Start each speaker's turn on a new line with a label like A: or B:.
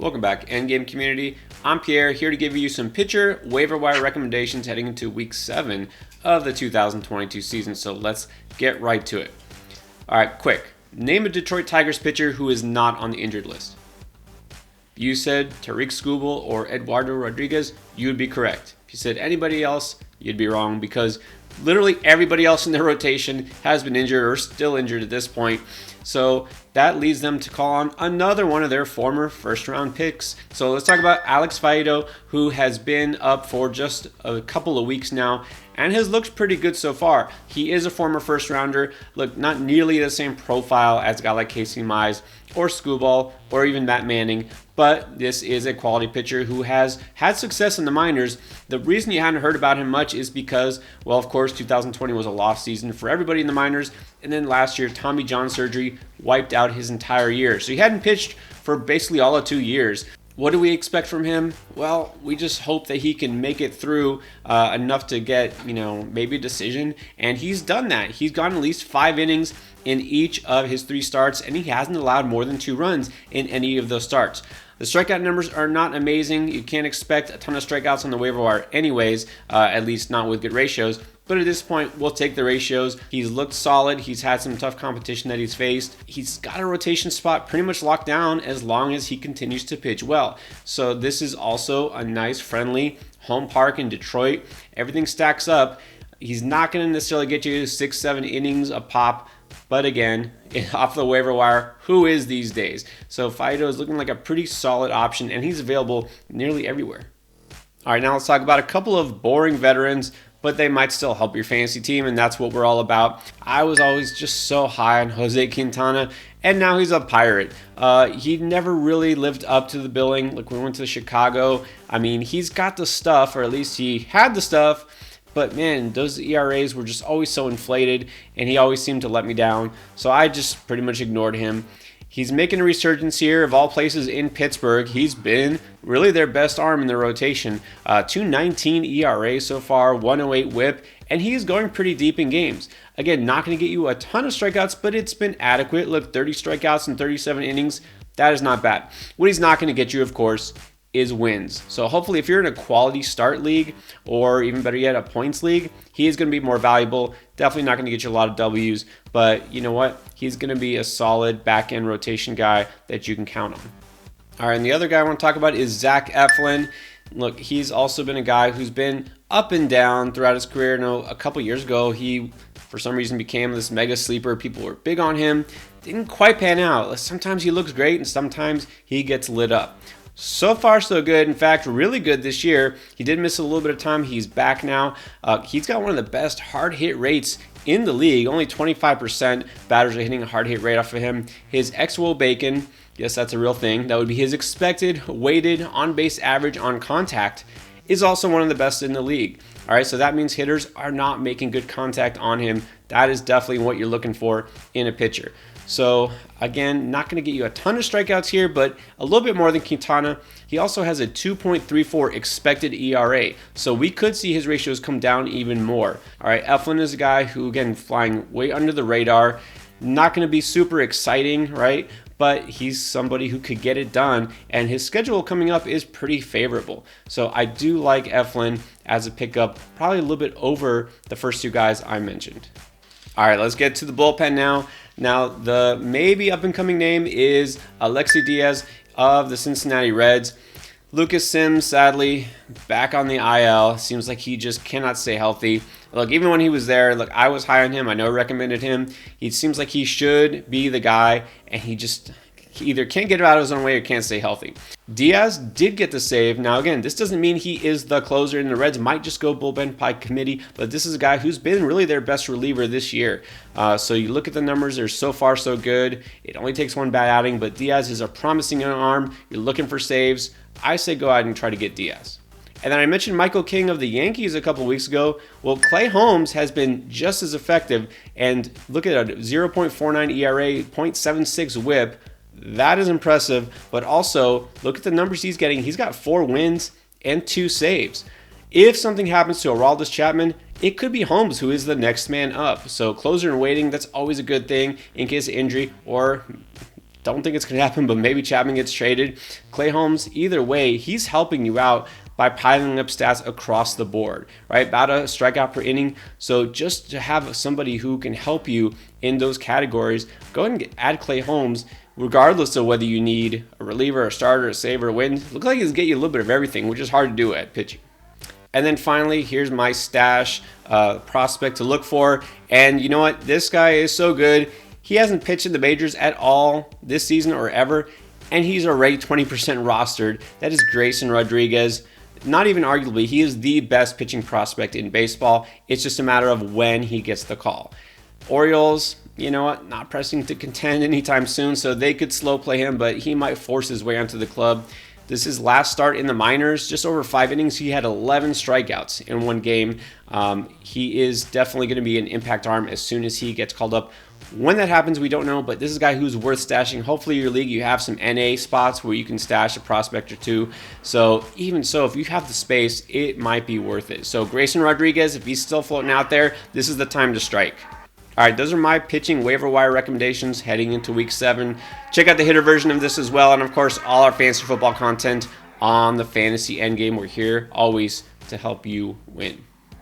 A: Welcome back, Endgame community. I'm Pierre, here to give you some pitcher waiver wire recommendations heading into week 7 of the 2022 season. So let's get right to it. All right, quick. Name a Detroit Tigers pitcher who is not on the injured list. If you said Tariq Skubal or Eduardo Rodriguez, you would be correct. If you said anybody else, you'd be wrong because literally everybody else in their rotation has been injured or still injured at this point. So that leads them to call on another one of their former first-round picks. So let's talk about Alex Faedo, who has been up for just a couple of weeks now and has looked pretty good so far. He is a former first-rounder. Look, not nearly the same profile as a guy like Casey Mize or Skubal or even Matt Manning, but this is a quality pitcher who has had success in the minors. The reason you hadn't heard about him much is because, well, of course, 2020 was a lost season for everybody in the minors, and then last year, Tommy John surgery wiped out his entire year. So he hadn't pitched for basically all of 2 years. What do we expect from him? Well, we just hope that he can make it through enough to get, maybe a decision. And he's done that. He's gone at least 5 innings in each of his 3 starts, and he hasn't allowed more than 2 runs in any of those starts. The strikeout numbers are not amazing. You can't expect a ton of strikeouts on the waiver wire anyways, at least not with good ratios. But at this point, we'll take the ratios. He's looked solid. He's had some tough competition that he's faced. He's got a rotation spot pretty much locked down as long as he continues to pitch well. So this is also a nice, friendly home park in Detroit. Everything stacks up. He's not going to necessarily get you 6-7 innings a pop. But again, off the waiver wire, who is these days? So Faedo is looking like a pretty solid option, and he's available nearly everywhere. All right, now let's talk about a couple of boring veterans, but they might still help your fantasy team, and that's what we're all about. I was always just so high on Jose Quintana, and now he's a Pirate. He never really lived up to the billing. Like, we went to Chicago. I mean, he's got the stuff, or at least he had the stuff, but man, those ERAs were just always so inflated, and he always seemed to let me down. So I just pretty much ignored him. He's making a resurgence here, of all places, in Pittsburgh. He's been really their best arm in the rotation. 2.19 ERA so far, 1.08 WHIP, and he's going pretty deep in games. Again, not going to get you a ton of strikeouts, but it's been adequate. Look, 30 strikeouts in 37 innings. That is not bad. What he's not going to get you, of course, is wins. So hopefully if you're in a quality start league, or even better yet, a points league, he is going to be more valuable. Definitely not going to get you a lot of W's, but you know what? He's going to be a solid back-end rotation guy that you can count on. All right, and the other guy I want to talk about is Zach Eflin. Look, he's also been a guy who's been up and down throughout his career. A couple years ago, he, for some reason, became this mega sleeper. People were big on him. Didn't quite pan out. Sometimes he looks great, and sometimes he gets lit up. So far, so good. In fact, really good this year. He did miss a little bit of time. He's back now. He's got one of the best hard hit rates in the league. Only 25% batters are hitting a hard hit rate off of him. His ex-Will Bacon, yes, that's a real thing. That would be his expected weighted on-base average on contact, is also one of the best in the league. All right, so that means hitters are not making good contact on him. That is definitely what you're looking for in a pitcher. So again, not going to get you a ton of strikeouts here, but a little bit more than Quintana. He also has a 2.34 expected ERA, so we could see his ratios come down even more. All right, Eflin is a guy who, again, flying way under the radar. Not going to be super exciting, right? But he's somebody who could get it done, and his schedule coming up is pretty favorable. So I do like Eflin as a pickup, probably a little bit over the first 2 guys I mentioned. All right, let's get to the bullpen now. Now, the maybe up-and-coming name is Alexis Diaz of the Cincinnati Reds. Lucas Sims, sadly, back on the IL. Seems like he just cannot stay healthy. Look, even when he was there, look, I was high on him. I know I recommended him. He seems like he should be the guy, and he either can't get it out of his own way or can't stay healthy. Diaz did get the save. Now, again, this doesn't mean he is the closer, and the Reds might just go bullpen by committee, but this is a guy who's been really their best reliever this year. So you look at the numbers, they're so far so good. It only takes one bad outing, but Diaz is a promising arm. You're looking for saves. I say go ahead and try to get Diaz. And then I mentioned Michael King of the Yankees a couple weeks ago. Well, Clay Holmes has been just as effective, and look at it, 0.49 ERA, 0.76 WHIP. That is impressive, but also look at the numbers he's getting. He's got 4 wins and 2 saves. If something happens to Aroldis Chapman, it could be Holmes who is the next man up. So closer in waiting, that's always a good thing in case of injury or Don't think it's going to happen, but maybe Chapman gets traded. Clay Holmes, either way, he's helping you out by piling up stats across the board, right? About a strikeout per inning. So just to have somebody who can help you in those categories, go ahead and add Clay Holmes, regardless of whether you need a reliever, a starter, a saver, a win. Looks like he's getting you a little bit of everything, which is hard to do at pitching. And then finally, here's my stash prospect to look for. And you know what? This guy is so good. He hasn't pitched in the majors at all this season or ever, and he's already 20% rostered. That is Grayson Rodriguez. Not even arguably, he is the best pitching prospect in baseball. It's just a matter of when he gets the call. Orioles, you know what, not pressing to contend anytime soon, so they could slow play him, but he might force his way onto the club. This is his last start in the minors, just over 5 innings. He had 11 strikeouts in one game. He is definitely going to be an impact arm as soon as he gets called up. When that happens, we don't know, but this is a guy who's worth stashing. Hopefully your league, you have some NA spots where you can stash a prospect or two. So even so, if you have the space, it might be worth it. So Grayson Rodriguez, if he's still floating out there, this is the time to strike. All right, those are my pitching waiver wire recommendations heading into week 7. Check out the hitter version of this as well. And of course, all our fantasy football content on the Fantasy Endgame. We're here always to help you win.